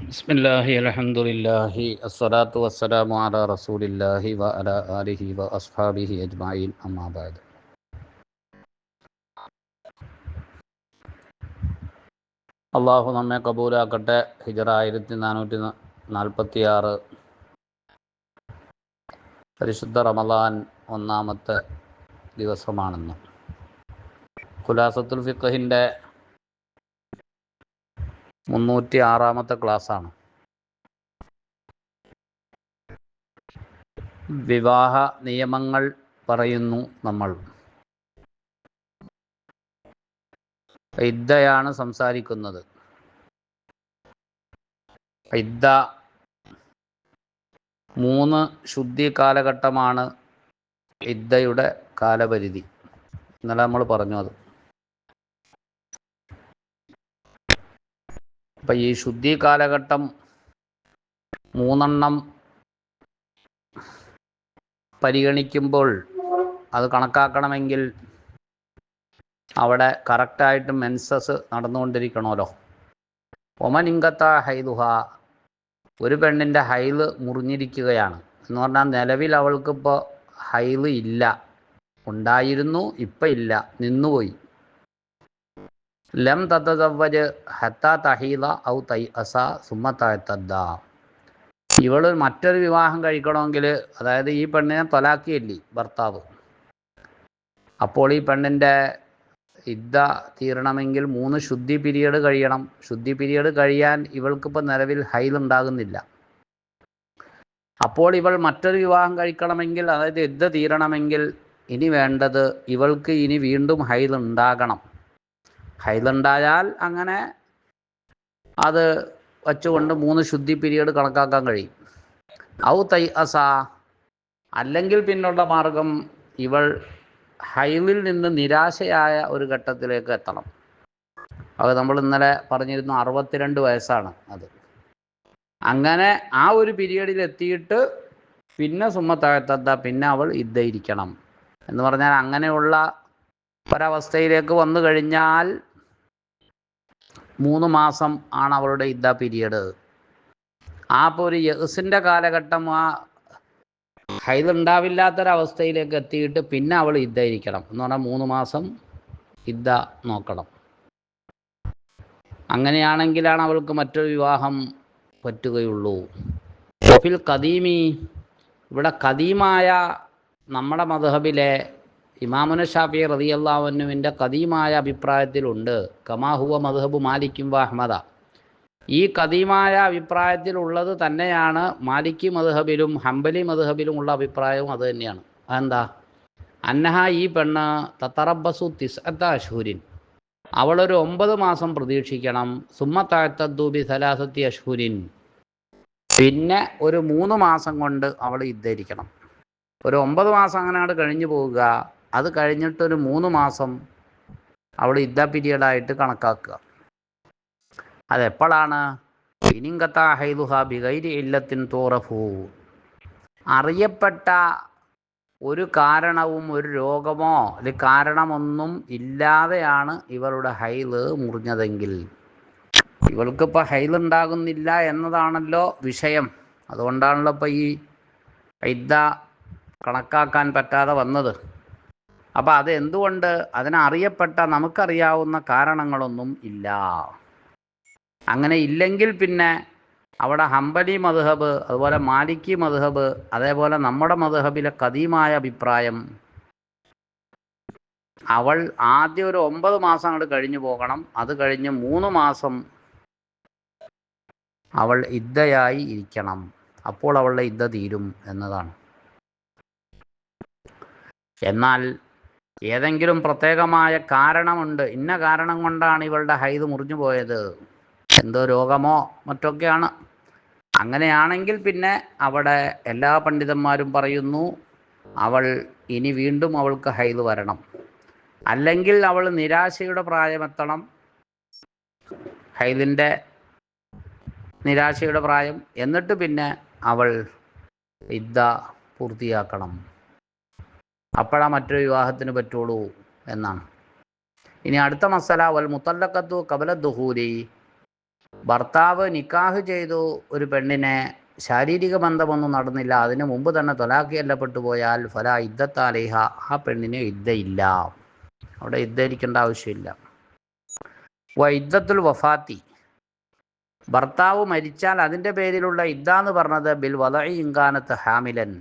ബിസ്മില്ലാഹി അൽഹംദുലില്ലാഹി അസ്സലാത്തു വസ്സലാമു അലാ റസൂലില്ലാഹി വ അലാ ആലിഹി വ അസ്ഹാബിഹി അജ്മഈൻ അമ്മാ ബഅദ്. അള്ളാഹു നമ്മെ കബൂലാക്കട്ടെ. ഹിജറ 1446 പരിശുദ്ധ റമളാൻ ഒന്നാമത്തെ ദിവസമാണെന്ന്. ഖുലാസത്തുൽ ഫിഖഹിൻ്റെ 306-ാമത്തെ ക്ലാസ്സാണ്. വിവാഹ നിയമങ്ങൾ പറയുന്നു നമ്മൾ. ഇദ്ദയാണ് സംസാരിക്കുന്നത്. ഇദ്ദ 3 ശുദ്ധി കാലഘട്ടമാണ് ഇദ്ദയുടെ കാലപരിധി. ഇന്നലെ നമ്മൾ പറഞ്ഞു അത്. അപ്പം ഈ ശുദ്ധി കാലഘട്ടം 3 പരിഗണിക്കുമ്പോൾ അത് കണക്കാക്കണമെങ്കിൽ അവിടെ കറക്റ്റായിട്ട് മെൻസസ് നടന്നുകൊണ്ടിരിക്കണമല്ലോ. ഒമനിങ്കത്ത ഹൈദുഹ, ഒരു പെണ്ണിൻ്റെ ഹൈല് മുറിഞ്ഞിരിക്കുകയാണ് എന്ന് പറഞ്ഞാൽ നിലവിൽ അവൾക്കിപ്പോൾ ഹൈല് ഇല്ല, ഉണ്ടായിരുന്നു, ഇപ്പം ഇല്ല, നിന്നുപോയി. ലം തതസവ്വജ് ഹത്താ തഹീല ഔ തൈഅസ സുമ്മ തഅത്തദ്ദ, ഇവൾ മറ്റൊരു വിവാഹം കഴിക്കണമെങ്കിൽ, അതായത് ഈ പെണ്ണിനെ തൊലാക്കിയില്ലേ ഭർത്താവ്, അപ്പോൾ ഈ പെണ്ണിൻ്റെ ഇദ്ദ തീരണമെങ്കിൽ 3 ശുദ്ധി പീരീഡ് കഴിയണം. ശുദ്ധി പീരീഡ് കഴിയാൻ ഇവൾക്കിപ്പോൾ നിലവിൽ ഹൈൽ ഉണ്ടാകുന്നില്ല. അപ്പോൾ ഇവൾ മറ്റൊരു വിവാഹം കഴിക്കണമെങ്കിൽ, അതായത് ഇദ്ദ തീരണമെങ്കിൽ ഇനി വേണ്ടത് ഇവൾക്ക് ഇനി വീണ്ടും ഹൈൽ ഉണ്ടാകണം. ഹൈലുണ്ടായാൽ അങ്ങനെ അത് വച്ചുകൊണ്ട് 3 ശുദ്ധി പീരീഡ് കണക്കാക്കാൻ കഴിയും. ഔ തൈഅസ, അല്ലെങ്കിൽ പിന്നുള്ള മാർഗം ഇവൾ ഹൈലിൽ നിന്ന് നിരാശയായ ഒരു ഘട്ടത്തിലേക്ക് എത്തണം. അത് നമ്മൾ ഇന്നലെ പറഞ്ഞിരുന്നു, 62 വയസ്സാണ് അത്. അങ്ങനെ ആ ഒരു പീരീഡിൽ എത്തിയിട്ട് പിന്നെ സുമ്മ തഅത്തദ്ദ, പിന്നെ അവൾ ഇദ്ദയിരിക്കണം എന്ന് പറഞ്ഞാൽ, അങ്ങനെയുള്ള ഒരവസ്ഥയിലേക്ക് വന്നു കഴിഞ്ഞാൽ 3 മാസം ആണ് അവളുടെ ഇദ്ദ പീരീഡ്. ആ ഇപ്പോൾ ഒരു യഅ്സിൻ്റെ കാലഘട്ടം, ആ ഹൈദുണ്ടാവില്ലാത്തൊരവസ്ഥയിലേക്ക് എത്തിയിട്ട് പിന്നെ അവൾ ഇദ്ദയിരിക്കണം എന്ന് പറഞ്ഞാൽ 3 മാസം ഇദ്ദ നോക്കണം. അങ്ങനെയാണെങ്കിലാണ് അവൾക്ക് മറ്റൊരു വിവാഹം പറ്റുകയുള്ളൂ. ഫിൽ ഖദീമി, ഇവിടെ ഖദീമായ നമ്മുടെ മദ്ഹബിലെ ഇമാമുന ഷാഫിഈ റളിയല്ലാഹു അൻഹുവിൻ്റെ ഖദീമായ അഭിപ്രായത്തിലുണ്ട്, കമാ ഹുവ മദ്ഹബു മാലിക്കും വ അഹ്മദ, ഈ ഖദീമായ അഭിപ്രായത്തിലുള്ളത് തന്നെയാണ് മാലിക്കി മദ്ഹബിലും ഹംബലി മദ്ഹബിലും ഉള്ള അഭിപ്രായവും അത് തന്നെയാണ്. അതെന്താ? അന്നഹ, ഈ പെണ്ണ് തതറബ്ബസു 9 അശ്ഹുരിൻ, അവളൊരു 9 മാസം പ്രതീക്ഷിക്കണം. സുമ്മ തഅത്തദ്ദു ബി 3 അശ്ഹുരിൻ, പിന്നെ ഒരു 3 മാസം കൊണ്ട് അവൾ ഇദ്ദയിരിക്കണം. ഒരു 9 മാസം അങ്ങനെ കഴിഞ്ഞു പോവുക. അത് കഴിഞ്ഞിട്ടൊരു 3 മാസം അവൾ ഇദ്ദ പീരീഡായിട്ട് കണക്കാക്കുക. അതെപ്പോഴാണ്? ഇനിങ്കത്ത ഹൈദുഹ ബിഗൈരി ഇല്ലത്തിൻ തൂറഫു, അറിയപ്പെട്ട ഒരു കാരണവും ഒരു രോഗമോ അല്ലെങ്കിൽ കാരണമൊന്നും ഇല്ലാതെയാണ് ഇവളുടെ ഹൈല് മുറിഞ്ഞതെങ്കിൽ. ഇവൾക്കിപ്പോൾ ഹൈലുണ്ടാകുന്നില്ല എന്നതാണല്ലോ വിഷയം. അതുകൊണ്ടാണല്ലോ ഇപ്പോൾ ഈ ഇദ്ദ കണക്കാക്കാൻ പറ്റാതെ വന്നത്. അപ്പോൾ അത് എന്തുകൊണ്ട്? അതിനറിയപ്പെട്ട നമുക്കറിയാവുന്ന കാരണങ്ങളൊന്നും ഇല്ല. അങ്ങനെ ഇല്ലെങ്കിൽ പിന്നെ അവിടെ ഹംബലി മദ്ഹബ്, അതുപോലെ മാലിക്കി മദ്ഹബ്, അതേപോലെ നമ്മുടെ മദ്ഹബിലെ ഖദീമായ അഭിപ്രായം, അവൾ ആദ്യം ഒരു 9 മാസം അങ്ങോട്ട് കഴിഞ്ഞു പോകണം. അത് കഴിഞ്ഞ് 3 മാസം അവൾ ഇദ്ദയായി ഇരിക്കണം. അപ്പോൾ അവളുടെ ഇദ്ദ തീരും എന്നതാണ്. എന്നാൽ ഏതെങ്കിലും പ്രത്യേകമായ കാരണമുണ്ട്, ഇന്ന കാരണം കൊണ്ടാണ് ഇവളുടെ ഹൈദ് മുറിഞ്ഞു പോയത്, എന്തോ രോഗമോ മറ്റൊക്കെയാണ്, അങ്ങനെയാണെങ്കിൽ പിന്നെ അവിടെ എല്ലാ പണ്ഡിതന്മാരും പറയുന്നു അവൾ ഇനി വീണ്ടും അവൾക്ക് ഹൈദ് വരണം. അല്ലെങ്കിൽ അവൾ നിരാശയുടെ പ്രായമെത്തണം, ഹൈദിൻ്റെ നിരാശയുടെ പ്രായം, എന്നിട്ട് പിന്നെ അവൾ ഇദ്ദ പൂർത്തിയാക്കണം. അപ്പോഴാണ് മറ്റൊരു വിവാഹത്തിന് പറ്റുള്ളൂ എന്നാണ്. ഇനി അടുത്ത മസല, വൽ മുത്തല്ലഖത്തു ഖബല ദുഖൂലി, ഭർത്താവ് നിക്കാഹ് ചെയ്തു ഒരു പെണ്ണിനെ, ശാരീരിക ബന്ധമൊന്നും നടന്നില്ല, അതിനു മുമ്പ് തന്നെ തൊലാഖ് ചൊല്ലപ്പെട്ടു പോയാൽ ഫലാ ഇദ്ദത്താലേഹ, ആ പെണ്ണിന് ഇദ്ദയില്ല, അവിടെ ഇദ്ദ ഇരിക്കേണ്ട ആവശ്യമില്ല. ഇദ്ദത്തുൽ വഫാത്തി, ഭർത്താവ് മരിച്ചാൽ അതിൻ്റെ പേരിലുള്ള ഇദ്ദ എന്ന് പറഞ്ഞത് ബിൽ വദഇ ഇൻകാനത്ത് ഹാമിലൻ,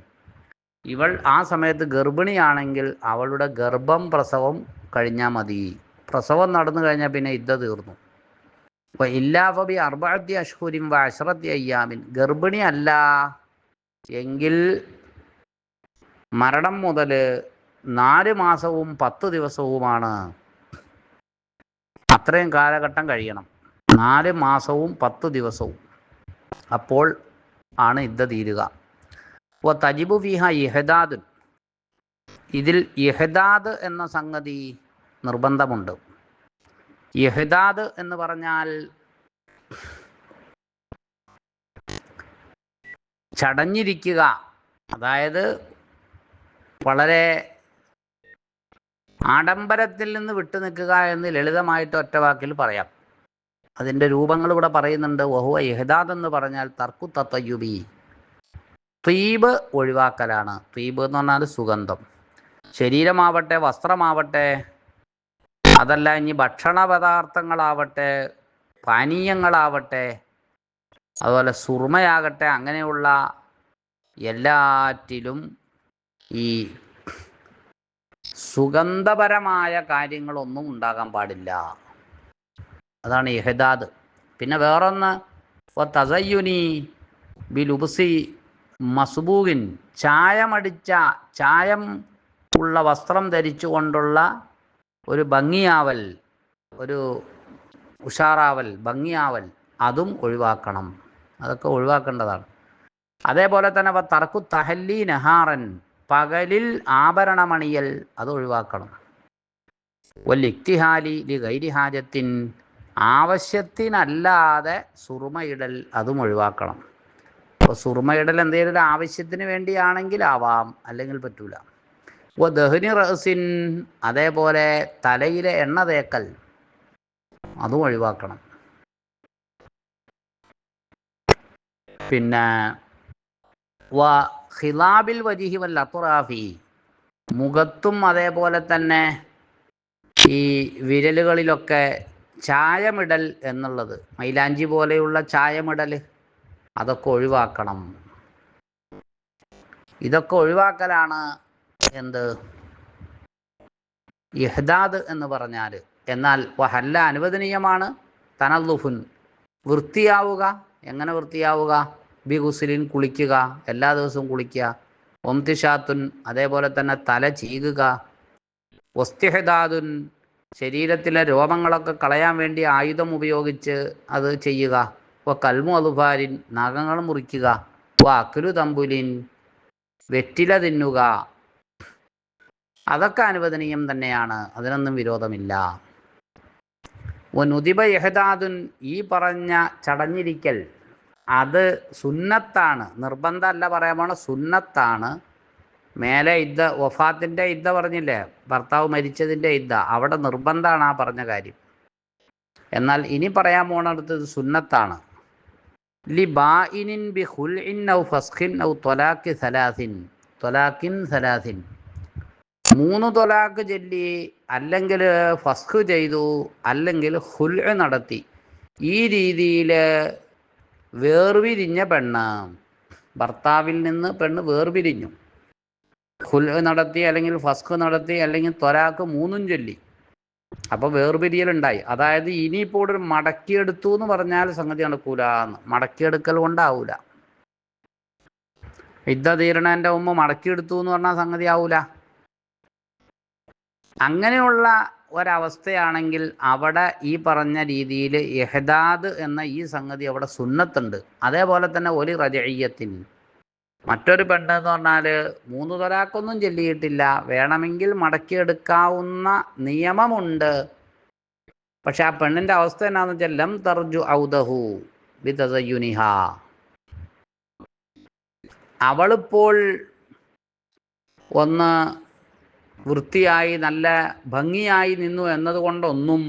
ഇവൾ ആ സമയത്ത് ഗർഭിണിയാണെങ്കിൽ അവളുടെ ഗർഭം പ്രസവം കഴിഞ്ഞാൽ മതി. പ്രസവം നടന്നു കഴിഞ്ഞാൽ പിന്നെ ഇദ്ദ തീർന്നു. അപ്പോൾ ഇല്ലാഫബി അർബഅത്തി അഷ്ഹുരിൻ വ അശ്റത്തി അയ്യാമിൻ, ഗർഭിണി അല്ല എങ്കിൽ മരണം മുതൽ 4 മാസവും 10 ദിവസവുമാണ്. അത്രയും കാലഘട്ടം കഴിയണം, 4 മാസവും 10 ദിവസവും, അപ്പോൾ ആണ് ഇദ്ദ തീരുക. വ തജിബു ഫിഹ ഇഹ്ദാദ്, ഇതിൽ ഇഹ്ദാദ് എന്ന സംഗതി നിർബന്ധമുണ്ട്. ഇഹ്ദാദ് എന്ന് പറഞ്ഞാൽ ചടഞ്ഞിരിക്കുക, അതായത് വളരെ ആഡംബരത്തിൽ നിന്ന് വിട്ടു നിൽക്കുക എന്ന് ലളിതമായിട്ട് ഒറ്റ വാക്കിൽ പറയാം. അതിൻ്റെ രൂപങ്ങൾ ഇവിടെ പറയുന്നുണ്ട്. വഹുവ ഇഹ്ദാദ് എന്ന് പറഞ്ഞാൽ തർക്കു തത്തയ്യുബി, തീബ് ഒഴിവാക്കലാണ്. തീബ് എന്ന് പറഞ്ഞാൽ സുഗന്ധം. ശരീരമാവട്ടെ, വസ്ത്രമാവട്ടെ, അതല്ല ഇനി ഭക്ഷണ പദാർത്ഥങ്ങളാവട്ടെ, പാനീയങ്ങളാവട്ടെ, അതുപോലെ സുർമയാകട്ടെ, അങ്ങനെയുള്ള എല്ലാറ്റിലും ഈ സുഗന്ധപരമായ കാര്യങ്ങളൊന്നും ഉണ്ടാകാൻ പാടില്ല. അതാണ് ഇഹ്ദാദ്. പിന്നെ വേറൊന്ന് തസയ്യുനി ബിലുബ്സി മസ്ബൂഗിൻ, ചായം ഉള്ള വസ്ത്രം ധരിച്ചുകൊണ്ടുള്ള ഒരു ഭംഗിയാവൽ, ഒരു ഉഷാറാവൽ, ഭംഗിയാവൽ, അതും ഒഴിവാക്കണം. അതൊക്കെ ഒഴിവാക്കേണ്ടതാണ്. അതേപോലെ തന്നെ തർക്കു തഹല്ലി നഹാറൻ, പകലിൽ ആഭരണമണിയൽ, അത് ഒഴിവാക്കണം. വല്ലിക്തിഹാലി ലി ഗൈരി ഹാജത്തിൻ, ആവശ്യത്തിനല്ലാതെ സുറുമയിടൽ, അതും ഒഴിവാക്കണം. അപ്പോൾ സുറുമയിടൽ എന്തെങ്കിലും ഒരു ആവശ്യത്തിന് വേണ്ടിയാണെങ്കിൽ ആവാം, അല്ലെങ്കിൽ പറ്റൂല. ദഹ്നി റഅസിൻ, അതേപോലെ തലയിലെ എണ്ണ തേക്കൽ, അതും ഒഴിവാക്കണം. പിന്നെ ഖിലാബിൽ വജിഹി വൽ അത്റാഫി, മുഖത്തും അതേപോലെ തന്നെ ഈ വിരലുകളിലൊക്കെ ചായമിടൽ എന്നുള്ളത്, മൈലാഞ്ചി പോലെയുള്ള ചായമിടൽ, അതൊക്കെ ഒഴിവാക്കണം. ഇതൊക്കെ ഒഴിവാക്കലാണ് എന്ത്, ഇഹ്ദാദ് എന്ന് പറഞ്ഞാൽ. എന്നാൽ വഹല്ല, അനുവദനീയമാണ്. തനല്ലുഫുൻ, വൃത്തിയാവുക. എങ്ങനെ വൃത്തിയാവുക? ബിഗുസ്ലിൻ, കുളിക്കുക, എല്ലാ ദിവസവും കുളിക്കുക. ഒംതിഷാത്തുൻ, അതേപോലെ തന്നെ തല ചീകുക. വസ്തിഹ്ദാദുൻ, ശരീരത്തിലെ രോമങ്ങളൊക്കെ കളയാൻ വേണ്ടി ആയുധം ഉപയോഗിച്ച് അത് ചെയ്യുക. കൽമു അലുഫാരിൻ, നഖങ്ങൾ മുറിക്കുക. അക്ലു തമ്പുലിൻ, വെറ്റില തിന്നുക. അതൊക്കെ അനുവദനീയം തന്നെയാണ്, അതിനൊന്നും വിരോധമില്ല. നുദിബ ഇഹ്ദാദുൻ, ഈ പറഞ്ഞ ചടഞ്ഞിരിക്കൽ അത് സുന്നത്താണ്, നിർബന്ധമല്ല. പറയാൻ പോണ സുന്നത്താണ്. മേലെ ഇദ്ദ, വഫാത്തിൻ്റെ ഇദ്ദ പറഞ്ഞില്ലേ, ഭർത്താവ് മരിച്ചതിൻ്റെ ഇദ്ദ, അവിടെ നിർബന്ധമാണ് ആ പറഞ്ഞ കാര്യം. എന്നാൽ ഇനി പറയാൻ പോണടുത്ത് ഇത് സുന്നത്താണ്. ലി ബാഇനിൻ ബി ഖുൽഇൻ ഔ ഫസ്ഖിൻ ഔ ത്വലാഖി സലാസിൻ, ത്വലാഖിൻ സലാസിൻ, 3 ത്വലാഖ് ചൊല്ലി, അല്ലെങ്കിൽ ഫസ്ഖ് ചെയ്തു, അല്ലെങ്കിൽ ഖുൽഅ് നടത്തി, ഈ രീതിയിൽ വേർപിരിഞ്ഞ പെണ്ണ്, ഭർത്താവിൽ നിന്ന് പെണ്ണ് വേർപിരിഞ്ഞു, ഖുൽഅ് നടത്തി, അല്ലെങ്കിൽ ഫസ്ഖ് നടത്തി, അല്ലെങ്കിൽ ത്വലാഖ് 3ഉം ചൊല്ലി, അപ്പോൾ വേർപിരിയലുണ്ടായി. അതായത് ഇനിയിപ്പോൾ ഒരു മടക്കിയെടുത്തു എന്ന് പറഞ്ഞാൽ സംഗതി നടക്കൂല എന്ന്, മടക്കിയെടുക്കൽ കൊണ്ടാവൂല. ഇദ്ദ തീരണേൻ്റെ മുമ്പ് മടക്കിയെടുത്തു എന്ന് പറഞ്ഞാൽ സംഗതി ആവൂല. അങ്ങനെയുള്ള ഒരവസ്ഥയാണെങ്കിൽ അവിടെ ഈ പറഞ്ഞ രീതിയിൽ ഇഹ്ദാദ് എന്ന ഈ സംഗതി അവിടെ സുന്നത്തുണ്ട്. അതേപോലെ തന്നെ ഒരു റജഇയ്യത്തിൻ, മറ്റൊരു പെണ്ണ് എന്ന് പറഞ്ഞാൽ 3 ത്വലാഖൊന്നും ചൊല്ലിയിട്ടില്ല, വേണമെങ്കിൽ മടക്കിയെടുക്കാവുന്ന നിയമമുണ്ട്. പക്ഷെ ആ പെണ്ണിൻ്റെ അവസ്ഥ എന്നാന്ന് വെച്ചാൽ ലം തർജു ഔദഹു ബിതസയ്യുനിഹ, അവളിപ്പോൾ ഒന്ന് വൃത്തിയായി നല്ല ഭംഗിയായി നിന്നു എന്നതുകൊണ്ടൊന്നും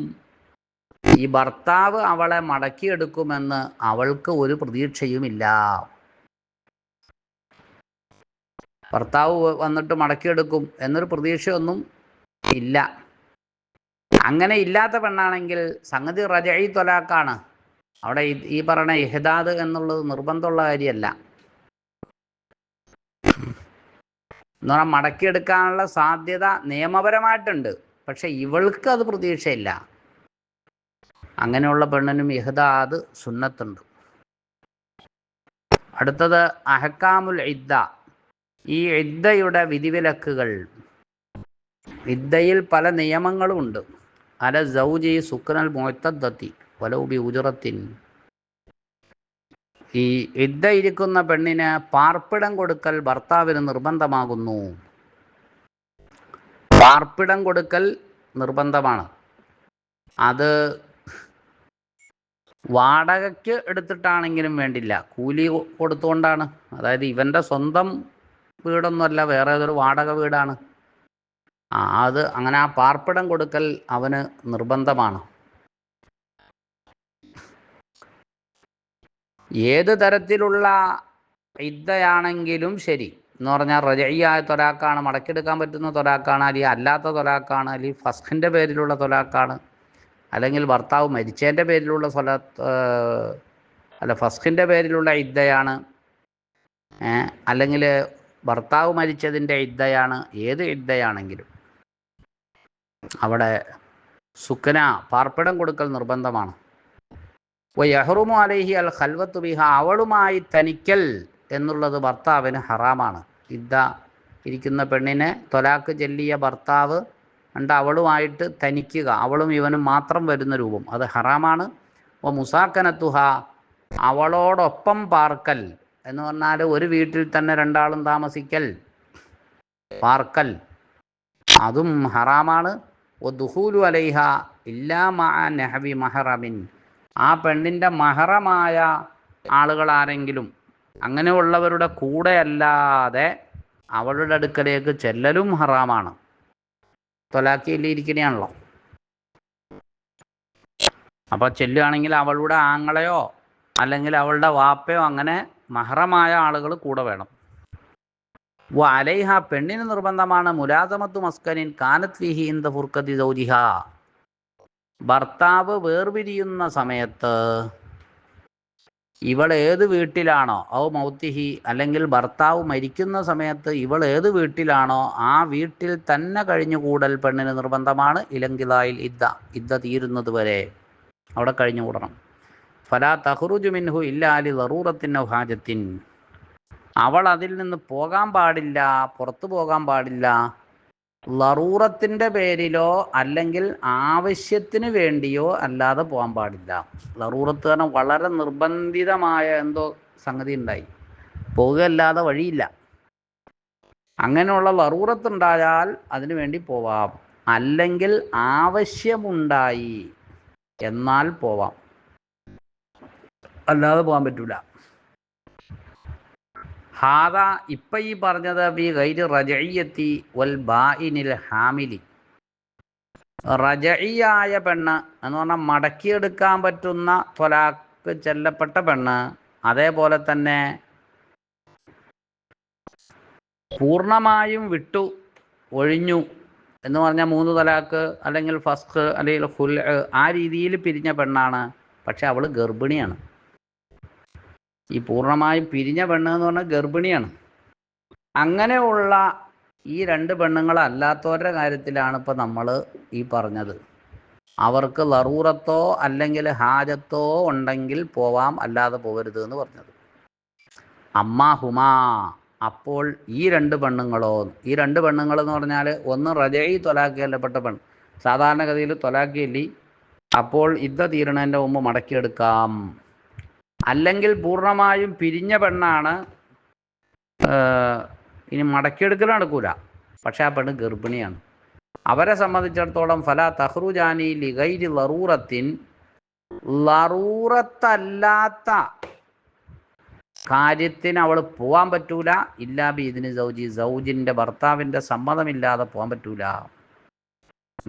ഈ ഭർത്താവ് അവളെ മടക്കിയെടുക്കുമെന്ന് അവൾക്ക് ഒരു പ്രതീക്ഷയുമില്ല. ഭർത്താവ് വന്നിട്ട് മടക്കിയെടുക്കും എന്നൊരു പ്രതീക്ഷയൊന്നും ഇല്ല. അങ്ങനെ ഇല്ലാത്ത പെണ്ണാണെങ്കിൽ സംഗതി റജഈ ത്വലാഖാണ്. അവിടെ ഈ പറയുന്ന ഇഹ്ദാദ് എന്നുള്ളത് നിർബന്ധമുള്ള കാര്യമല്ല. എന്ന് പറഞ്ഞാൽ മടക്കിയെടുക്കാനുള്ള സാധ്യത നിയമപരമായിട്ടുണ്ട്, പക്ഷെ ഇവൾക്ക് അത് പ്രതീക്ഷയില്ല. അങ്ങനെയുള്ള പെണ്ണിനും ഇഹ്ദാദ് സുന്നത്തുണ്ട്. അടുത്തത് അഹ്കാമുൽ ഇദ്ദ. ഈ ഇദ്ദയുടെ വിധിവിലക്കുകൾ. ഇദ്ദയിൽ പല നിയമങ്ങളുമുണ്ട്. അല സൗജി സുക്നൽ മുഅ്തദ്ദത്തി വലൗ ബി ഉജ്റത്തിൻ. ഈ ഇദ്ദ ഇരിക്കുന്ന പെണ്ണിന് പാർപ്പിടം കൊടുക്കൽ ഭർത്താവിന് നിർബന്ധമാകുന്നു. പാർപ്പിടം കൊടുക്കൽ നിർബന്ധമാണ്. അത് വാടകയ്ക്ക് എടുത്തിട്ടാണെങ്കിലും വേണ്ടില്ല, കൂലി കൊടുത്തുകൊണ്ടാണ്. അതായത് ഇവൻ്റെ സ്വന്തം വീടൊന്നുമല്ല, വേറെ ഏതൊരു വാടക വീടാണ്. അത് അങ്ങനെ ആ പാർപ്പിടം കൊടുക്കൽ അവന് നിർബന്ധമാണ്. ഏത് തരത്തിലുള്ള ഇദ്ദയാണെങ്കിലും ശരി, എന്ന് പറഞ്ഞാൽ റജഈയായ ത്വലാഖാണ്, മടക്കിയെടുക്കാൻ പറ്റുന്ന ത്വലാഖാണ്, അല്ലെങ്കിൽ അല്ലാത്ത ത്വലാഖാണ്, അല്ലെങ്കിൽ ഫസ്ഖിൻ്റെ പേരിലുള്ള ത്വലാഖാണ്, അല്ലെങ്കിൽ ഭർത്താവ് മരിച്ചതിൻ്റെ പേരിലുള്ള ഫസ്ഖിൻ്റെ പേരിലുള്ള ഇദ്ദയാണ്, അല്ലെങ്കിൽ ഭർത്താവ് മരിച്ചതിൻ്റെ ഇദ്ദയാണ്. ഏത് ഇദ്ദയാണെങ്കിലും അവിടെ സുക്ന പാർപ്പിടം കൊടുക്കൽ നിർബന്ധമാണ്. വയഹ്റുമു അലൈഹി അൽ ഖൽവത്തു ബിഹ. അവളുമായി തനിക്കൽ എന്നുള്ളത് ഭർത്താവിന് ഹറാമാണ്. ഇദ്ദ ഇരിക്കുന്ന പെണ്ണിനെ ത്വലാഖ് ചൊല്ലിയ ഭർത്താവ് അവളുമായിട്ട് തനിക്കുക, അവളും ഇവനും മാത്രം വരുന്ന രൂപം, അത് ഹറാമാണ്. വ മുസാക്കനത്തുഹ. അവളോടൊപ്പം പാർക്കൽ എന്ന് പറഞ്ഞാൽ ഒരു വീട്ടിൽ തന്നെ രണ്ടാളും താമസിക്കൽ, പാർക്കൽ, അതും ഹറാമാണ്. വ ദുഖൂലു അലൈഹ ഇല്ലാ മഅ നഹ്വി മഹറമിൻ. ആ പെണ്ണിൻ്റെ മഹറമായ ആളുകൾ ആരെങ്കിലും, അങ്ങനെയുള്ളവരുടെ കൂടെ അല്ലാതെ അവളുടെ അടുക്കലേക്ക് ചെല്ലലും ഹറാമാണ്. ത്വലാഖിലിരിക്കണയാണല്ലോ. അപ്പോൾ ചെല്ലുകയാണെങ്കിൽ അവളുടെ ആങ്ങളെയോ അല്ലെങ്കിൽ അവളുടെ വാപ്പയോ അങ്ങനെ മഹറമായ ആളുകൾ കൂടെ വേണം. വ അലൈഹ. പെണ്ണിന് നിർബന്ധമാണ് മുലാസമത്തു മസ്കനിൻ കാനത് ഫീഹി ഇൻദ ഫുർഖതി സൗജിഹ. ഭർത്താവ് വേർപിരിയുന്ന സമയത്ത് ഇവൾ ഏത് വീട്ടിലാണോ, ഔ മൗത്തിഹി, അല്ലെങ്കിൽ ഭർത്താവ് മരിക്കുന്ന സമയത്ത് ഇവൾ ഏത് വീട്ടിലാണോ ആ വീട്ടിൽ തന്നെ കഴിഞ്ഞുകൂടൽ പെണ്ണിന് നിർബന്ധമാണ്. ഇലങ്കിലായിൽ ഇദ്ദ തീരുന്നത് വരെ അവിടെ കഴിഞ്ഞുകൂടണം. ഫലാ തഖ്റുജു മിൻഹു ഇല്ലാ ലി ദറൂറത്തിൻ ഔ ഹാജത്തിൻ. അവൾ അതിൽ നിന്ന് പോകാൻ പാടില്ല, പുറത്തു പോകാൻ പാടില്ല, ലറൂറത്തിൻ്റെ പേരിലോ അല്ലെങ്കിൽ ആവശ്യത്തിന് വേണ്ടിയോ അല്ലാതെ പോകാൻ പാടില്ല. ലറൂറത്ത് കാരണം വളരെ നിർബന്ധിതമായ എന്തോ സംഗതി ഉണ്ടായി, പോകുകയല്ലാതെ വഴിയില്ല. അങ്ങനെയുള്ള ലറൂറത്ത് ഉണ്ടായാൽ അതിനു വേണ്ടി പോവാം, അല്ലെങ്കിൽ ആവശ്യമുണ്ടായി എന്നാൽ പോവാം, അല്ലാതെ പോകാൻ പറ്റൂല. ഹാദ ഇപ്പം ഈ പറഞ്ഞത് ബി ഗൈരി റജഇയ്യത്തി വൽ ബാഇനിൽ ഹാമിലി. റജഇയായ പെണ്ണ് എന്ന് പറഞ്ഞാൽ മടക്കിയെടുക്കാൻ പറ്റുന്ന ത്വലാഖ് ചെല്ലപ്പെട്ട പെണ്ണ്, അതേപോലെ തന്നെ പൂർണ്ണമായും വിട്ടു ഒഴിഞ്ഞു എന്ന് പറഞ്ഞാൽ 3 തലാഖ് അല്ലെങ്കിൽ ഫസ്ഖ് അല്ലെങ്കിൽ ഖുൽ ആ രീതിയിൽ പിരിഞ്ഞ പെണ്ണാണ്, പക്ഷെ അവൾ ഗർഭിണിയാണ്. ഈ പൂർണ്ണമായും പിരിഞ്ഞ പെണ്ണ് എന്ന് പറഞ്ഞാൽ ഗർഭിണിയാണ്. അങ്ങനെയുള്ള ഈ 2 പെണ്ണുങ്ങളല്ലാത്തവരുടെ കാര്യത്തിലാണ് ഇപ്പോൾ നമ്മൾ ഈ പറഞ്ഞത്. അവർക്ക് ലറൂറത്തോ അല്ലെങ്കിൽ ഹാജത്തോ ഉണ്ടെങ്കിൽ പോവാം, അല്ലാതെ പോകരുത് എന്ന് പറഞ്ഞത്. അമ്മാഹുമാ. അപ്പോൾ ഈ 2 പെണ്ണുങ്ങളോ, ഈ 2 പെണ്ണുങ്ങളെന്ന് പറഞ്ഞാൽ ഒന്ന് റജഈ ത്വലാഖ് ചൊല്ലപ്പെട്ട പെണ്ണ്, സാധാരണഗതിയിൽ ത്വലാഖ് ചൊല്ലി അപ്പോൾ ഇദ്ദ തീരണതിൻ്റെ മുമ്പ് മടക്കിയെടുക്കാം. അല്ലെങ്കിൽ പൂർണ്ണമായും പിരിഞ്ഞ പെണ്ണാണ്, ഇനി മടക്കിയെടുക്കൽ നടക്കൂല, പക്ഷെ ആ പെണ്ണ് ഗർഭിണിയാണ്. അവരെ സംബന്ധിച്ചിടത്തോളം ഫലാ തഖ്റുജാനി ലിഗൈരി ലറൂറത്തിൻ. ലറൂറത്തല്ലാത്ത കാര്യത്തിന് അവൾ പോകാൻ പറ്റൂല. ഇല്ലാ ബിഇദ്നി സൗജി. സൗജിൻ്റെ ഭർത്താവിൻ്റെ സമ്മതമില്ലാതെ പോകാൻ പറ്റൂല.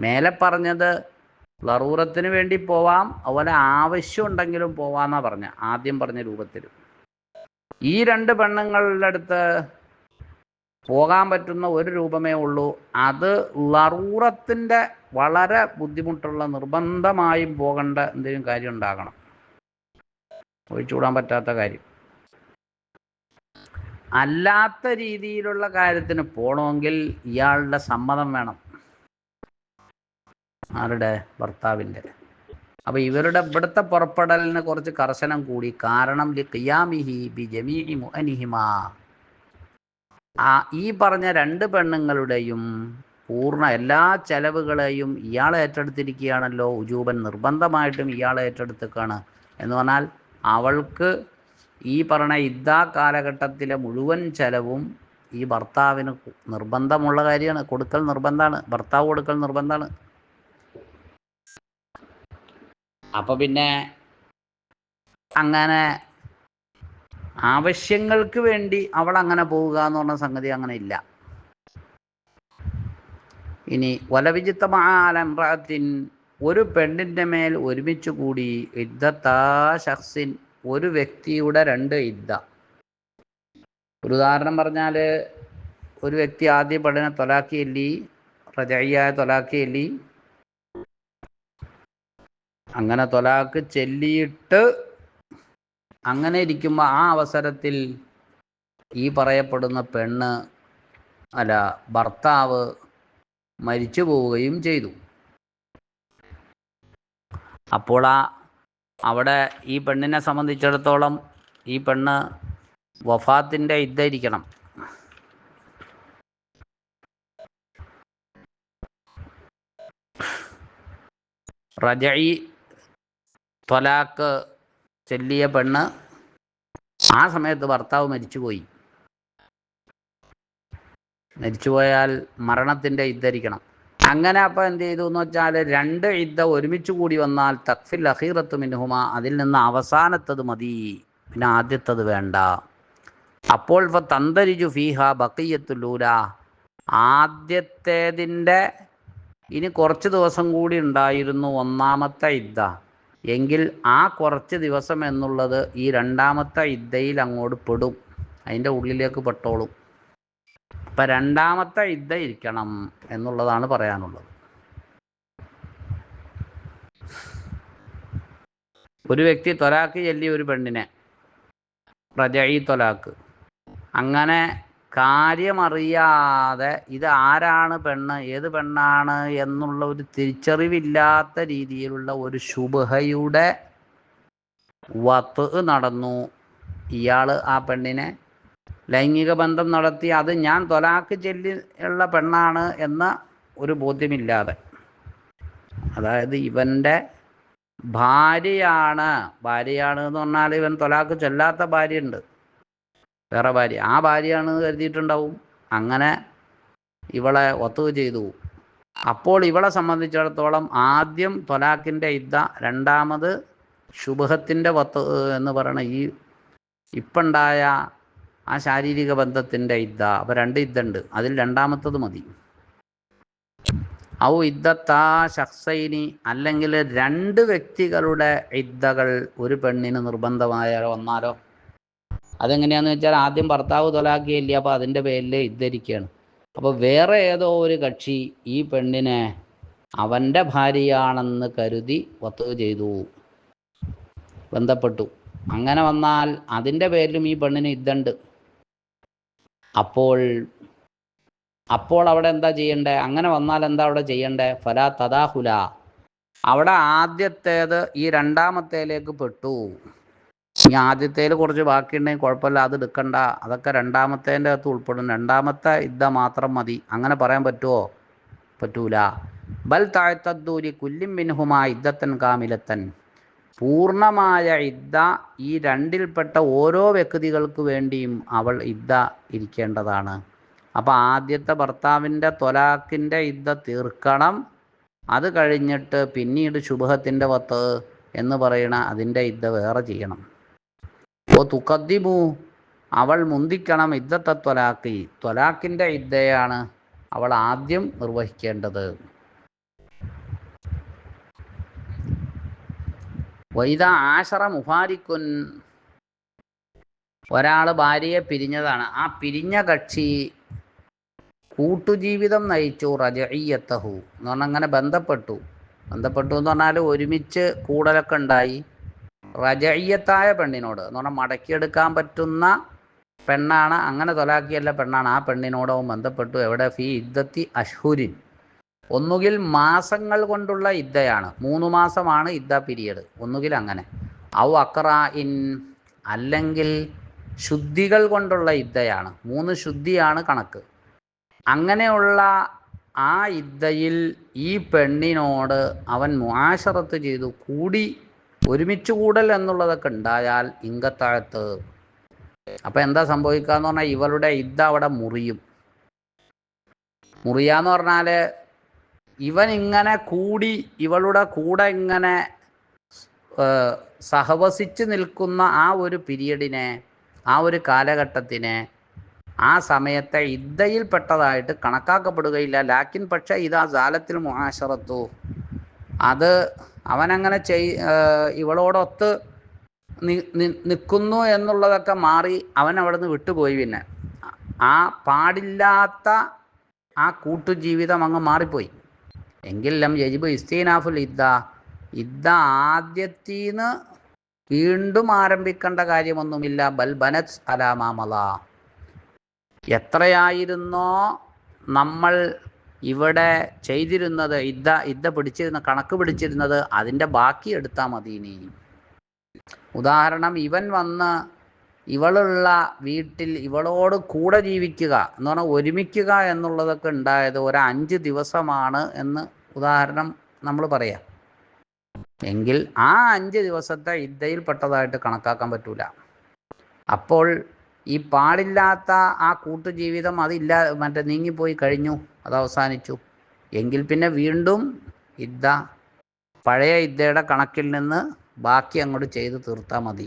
മേലെ പറഞ്ഞത് ലറൂറത്തിന് വേണ്ടി പോവാം, അതുപോലെ ആവശ്യം ഉണ്ടെങ്കിലും പോവാന്നാ പറഞ്ഞ ആദ്യം പറഞ്ഞ രൂപത്തിൽ. ഈ രണ്ട് പെണ്ണുങ്ങളുടെ അടുത്ത് പോകാൻ പറ്റുന്ന ഒരു രൂപമേ ഉള്ളൂ. അത് ലറൂറത്തിൻ്റെ വളരെ ബുദ്ധിമുട്ടുള്ള നിർബന്ധമായും പോകേണ്ട എന്തെങ്കിലും കാര്യം ഉണ്ടാകണം, ഒഴിച്ചുകൂടാൻ പറ്റാത്ത കാര്യം. അല്ലാത്ത രീതിയിലുള്ള കാര്യത്തിന് പോകണമെങ്കിൽ ഇയാളുടെ സമ്മതം വേണം, ആരുടെ? ഭർത്താവിൻ്റെ. അപ്പോൾ ഇവരുടെ ഇവിടുത്തെ പുറപ്പെടലിന് കുറച്ച് കർശനം കൂടി. കാരണം ലിഖിയാമിഹി ബി ജമീഇ മുഅനിഹിമാ, ഈ പറഞ്ഞ രണ്ട് പെണ്ണുങ്ങളുടെയും പൂർണ്ണ എല്ലാ ചെലവുകളെയും ഇയാൾ ഏറ്റെടുത്തിരിക്കുകയാണല്ലോ. ഉജൂബൻ നിർബന്ധമായിട്ടും ഇയാൾ ഏറ്റെടുത്തേക്കാണ്. എന്ന് പറഞ്ഞാൽ അവൾക്ക് ഈ പറഞ്ഞ ഇദ്ദാ കാലഘട്ടത്തിലെ മുഴുവൻ ചെലവും ഈ ഭർത്താവിന് നിർബന്ധമുള്ള കാര്യമാണ്, കൊടുക്കൽ നിർബന്ധമാണ്, ഭർത്താവ് കൊടുക്കൽ നിർബന്ധമാണ്. അപ്പോൾ പിന്നെ അങ്ങനെ ആവശ്യങ്ങൾക്ക് വേണ്ടി അവൾ അങ്ങനെ പോവുക എന്ന് പറഞ്ഞ സംഗതി അങ്ങനെ ഇല്ല. ഇനി വലവിജിത്തമാലംറാത്തിൻ, ഒരു പെണ്ണിൻ്റെ മേൽ ഒരുമിച്ച് കൂടി ഇദ്ദത്താ ഷഖ്സിൻ, ഒരു വ്യക്തിയുടെ രണ്ട് ഇദ്ദ. ഒരു ഉദാഹരണം പറഞ്ഞാൽ, ഒരു വ്യക്തി ആദ്യം പെണ്ണിനെ തൊലാക്കി എല്ലി, റജഇയായ തൊലാക്കി എല്ലി, അങ്ങനെ തൊലാക്ക് ചെല്ലിയിട്ട് അങ്ങനെ ഇരിക്കുമ്പോൾ ആ അവസരത്തിൽ ഈ പറയപ്പെടുന്ന പെണ്ണ് അല്ല ഭർത്താവ് മരിച്ചു പോവുകയും ചെയ്തു. അപ്പോൾ അവിടെ ഈ പെണ്ണിനെ സംബന്ധിച്ചിടത്തോളം ഈ പെണ്ണ് വഫാത്തിൻ്റെ ഇദ്ദ ഇരിക്കണം. റജഈ ത്വലാക്ക് ചെല്ലിയ പെണ്ണ് ആ സമയത്ത് ഭർത്താവ് മരിച്ചുപോയി. മരിച്ചുപോയാൽ മരണത്തിൻ്റെ ഇദ്ദ ഇരിക്കണം. അങ്ങനെ അപ്പോൾ എന്ത് ചെയ്തു എന്ന് വെച്ചാൽ, രണ്ട് ഇദ്ദ ഒരുമിച്ച് കൂടി വന്നാൽ തക്ഫിൽ അഖീറത്തു മിൻഹുമ, അതിൽ നിന്ന് അവസാനത്തത് മതി, പിന്നെ ആദ്യത്തത് വേണ്ട. അപ്പോൾ തന്തരിജു ഫീഹ ബഖിയത്തുൽ, ആദ്യത്തേതിൻ്റെ ഇനി കുറച്ച് ദിവസം കൂടി ഉണ്ടായിരുന്നു ഒന്നാമത്തെ ഇദ്ദ എങ്കിൽ ആ കുറച്ച് ദിവസം എന്നുള്ളത് ഈ രണ്ടാമത്തെ ഇദ്ദയിൽ അങ്ങോട്ട് പെടും, അതിൻ്റെ ഉള്ളിലേക്ക് പെട്ടോളും. അപ്പം രണ്ടാമത്തെ ഇദ്ദ ഇരിക്കണം എന്നുള്ളതാണ് പറയാനുള്ളത്. ഒരു വ്യക്തി ത്വലാക്ക് ചൊല്ലി ഒരു പെണ്ണിനെ, റജഈ ത്വലാക്ക്, അങ്ങനെ കാര്യമറിയാതെ ഇത് ആരാണ് പെണ്ണ്, ഏത് പെണ്ണാണ് എന്നുള്ള ഒരു തിരിച്ചറിവില്ലാത്ത രീതിയിലുള്ള ഒരു ശുബ്ഹയുടെ വത്ത് നടന്നു. ഇയാൾ ആ പെണ്ണിനെ ലൈംഗിക ബന്ധം നടത്തി, അത് ഞാൻ ത്വലാക്ക് ചൊല്ലി ഉള്ള പെണ്ണാണ് എന്ന ഒരു ബോധ്യമില്ലാതെ, അതായത് ഇവൻ്റെ ഭാര്യയാണ് എന്ന് പറഞ്ഞാൽ ഇവൻ ത്വലാക്ക് ചൊല്ലാത്ത ഭാര്യയുണ്ട്, വേറെ ഭാര്യ, ആ ഭാര്യയാണെന്ന് കരുതിയിട്ടുണ്ടാവും. അങ്ങനെ ഇവളെ വത്ത് ചെയ്തു. അപ്പോൾ ഇവളെ സംബന്ധിച്ചിടത്തോളം ആദ്യം ത്വലാക്കിൻ്റെ ഇദ്ദ, രണ്ടാമത് ശുബ്ഹത്തിൻ്റെ വത്ത് എന്ന് പറയുന്ന ഈ ഇപ്പുണ്ടായ ആ ശാരീരിക ബന്ധത്തിൻ്റെ ഇദ്ദ. അപ്പോൾ രണ്ട് ഇദ്ദ ഉണ്ട്, അതിൽ രണ്ടാമത്തത് മതി. ഔ ഇദ്ദത്താ ശഖ്സൈനി, അല്ലെങ്കിൽ രണ്ട് വ്യക്തികളുടെ ഇദ്ദകൾ ഒരു പെണ്ണിന് നിർബന്ധമായാലോ വന്നാലോ. അതെങ്ങനെയാണെന്ന് വെച്ചാൽ, ആദ്യം ഭർത്താവ് തൊലാക്കിയില്ല, അപ്പോൾ അതിൻ്റെ പേരിൽ ഇദ്ദരിക്കുകയാണ്. അപ്പോൾ വേറെ ഏതോ ഒരു കക്ഷി ഈ പെണ്ണിനെ അവൻ്റെ ഭാര്യയാണെന്ന് കരുതി വത്ത് ചെയ്തു, ബന്ധപ്പെട്ടു. അങ്ങനെ വന്നാൽ അതിൻ്റെ പേരിലും ഈ പെണ്ണിന് ഇദ്ദുണ്ട്. അപ്പോൾ അവിടെ എന്താ ചെയ്യണ്ടേ? അങ്ങനെ വന്നാൽ എന്താ അവിടെ ചെയ്യണ്ടേ? ഫലാ തദാഹുല, അവിടെ ആദ്യത്തേത് ഈ രണ്ടാമത്തേലേക്ക് പെട്ടു. ഈ ആദ്യത്തേൽ കുറച്ച് ബാക്കിയുണ്ടെങ്കിൽ കുഴപ്പമില്ല, അത് എടുക്കണ്ട, അതൊക്കെ രണ്ടാമത്തേൻ്റെ അകത്ത് ഉൾപ്പെടും, രണ്ടാമത്തെ ഇദ്ദ മാത്രം മതി. അങ്ങനെ പറയാൻ പറ്റുമോ? പറ്റൂല. ബൽ തഅതദ്ദു കുല്ലിൻ മിൻഹുമാ ഇദ്ദത്തൻ കാമിലത്തൻ, പൂർണ്ണമായ ഇദ്ദ ഈ രണ്ടിൽപ്പെട്ട ഓരോ വ്യക്തികൾക്ക് വേണ്ടിയും അവൾ ഇദ്ദ ഇരിക്കേണ്ടതാണ്. അപ്പോൾ ആദ്യത്തെ ഭർത്താവിൻ്റെ ത്വലാക്കിൻ്റെ ഇദ്ദ തീർക്കണം, അത് കഴിഞ്ഞിട്ട് പിന്നീട് ശുബ്ഹത്തിൻ്റെ വത്ത് എന്ന് പറയണ അതിൻ്റെ ഇദ്ദ വേറെ ചെയ്യണം. ഓ തുഖദ്ദിമു, അവൾ മുന്തിക്കണം ഇദ്ദത്ത ത്വലാഖി, ത്വലാഖിൻ്റെ ഇദ്ദയാണ് അവൾ ആദ്യം നിർവഹിക്കേണ്ടത്. വൈദ ആശറ മുഫാരിക്കുൻ, ഒരാൾ ഭാര്യയെ പിരിഞ്ഞതാണ്, ആ പിരിഞ്ഞ കക്ഷി കൂട്ടുജീവിതം നയിച്ചു റജഇയ്യത്തഹു എന്ന് പറഞ്ഞാൽ അങ്ങനെ ബന്ധപ്പെട്ടു എന്ന് പറഞ്ഞാൽ ഒരുമിച്ച് കൂടലൊക്കെ ഉണ്ടായി. റജഇയ്യത്തായ പെണ്ണിനോട് എന്ന് പറഞ്ഞാൽ മടക്കിയെടുക്കാൻ പറ്റുന്ന പെണ്ണാണ്, അങ്ങനെ തൊലാക്കിയല്ല പെണ്ണാണ്, ആ പെണ്ണിനോടവും ബന്ധപ്പെട്ടു. എവിടെ? ഫി ഇദ്ദത്തി അഷ്ഹുരിൻ, ഒന്നുകിൽ മാസങ്ങൾ കൊണ്ടുള്ള ഇദ്ദയാണ്, 3 മാസമാണ് ഇദ്ദ പീരിയഡ്, ഒന്നുകിൽ അങ്ങനെ. ഔ അക്റാഇൻ, അല്ലെങ്കിൽ ശുദ്ധികൾ കൊണ്ടുള്ള ഇദ്ദയാണ്, 3 ശുദ്ധിയാണ് കണക്ക്. അങ്ങനെയുള്ള ആ ഇദ്ദയിൽ ഈ പെണ്ണിനോട് അവൻ മുആശറത്ത് ചെയ്തു, കൂടി ഒരുമിച്ച് കൂടൽ എന്നുള്ളതൊക്കെ ഉണ്ടായാൽ ഇങ്കത്താഴത്ത്. അപ്പം എന്താ സംഭവിക്കുക എന്ന് പറഞ്ഞാൽ ഇവളുടെ ഇദ്ദ അവിടെ മുറിയും. മുറിയാന്ന് പറഞ്ഞാൽ ഇവൻ ഇങ്ങനെ കൂടി ഇവളുടെ കൂടെ ഇങ്ങനെ സഹവസിച്ച് നിൽക്കുന്ന ആ ഒരു പീരിയഡിനെ, ആ ഒരു കാലഘട്ടത്തിനെ, ആ സമയത്തെ ഇദ്ദയിൽപ്പെട്ടതായിട്ട് കണക്കാക്കപ്പെടുകയില്ല. ലാക്കിൻ പക്ഷേ ഇതാ ജാലത്തിൽ മുആശറത്തു, അത് അവനങ്ങനെ ഇവളോടൊത്ത് നിൽക്കുന്നു എന്നുള്ളതൊക്കെ മാറി അവൻ അവിടെ നിന്ന് വിട്ടുപോയി. പിന്നെ ആ പാടില്ലാത്ത ആ കൂട്ടുജീവിതം അങ്ങ് മാറിപ്പോയി. എങ്കിലും യജിബ് ഇസ്തീനാഫുൽ ഇദ്ദ ആദ്യത്തീന്ന് വീണ്ടും ആരംഭിക്കേണ്ട കാര്യമൊന്നുമില്ല. ബൽ ബനത് അലാമാമല, എത്രയായിരുന്നോ നമ്മൾ ഇവിടെ ചെയ്തിരുന്നത്, ഇദ്ദ പിടിച്ചിരുന്ന കണക്ക് പിടിച്ചിരുന്നത്, അതിൻ്റെ ബാക്കി എടുത്താൽ മതി. ഇനി ഉദാഹരണം, ഇവൻ വന്ന് ഇവളുള്ള വീട്ടിൽ ഇവളോട് കൂടെ ജീവിക്കുക എന്ന് പറഞ്ഞാൽ ഒരുമിക്കുക എന്നുള്ളതൊക്കെ ഉണ്ടായത് ഒരു 5 ദിവസമാണ് എന്ന് ഉദാഹരണം നമ്മൾ പറയാം. എങ്കിൽ ആ 5 ദിവസത്തെ ഇദ്ദയിൽപ്പെട്ടതായിട്ട് കണക്കാക്കാൻ പറ്റൂല. അപ്പോൾ ഈ പാടില്ലാത്ത ആ കൂട്ടുജീവിതം അതില്ല, നീങ്ങിപ്പോയി കഴിഞ്ഞു, അത് അവസാനിച്ചു. എങ്കിൽ പിന്നെ വീണ്ടും ഇദ്ദ പഴയ ഇദ്ദയുടെ കണക്കിൽ നിന്ന് ബാക്കി അങ്ങോട്ട് ചെയ്ത് തീർത്താൽ മതി.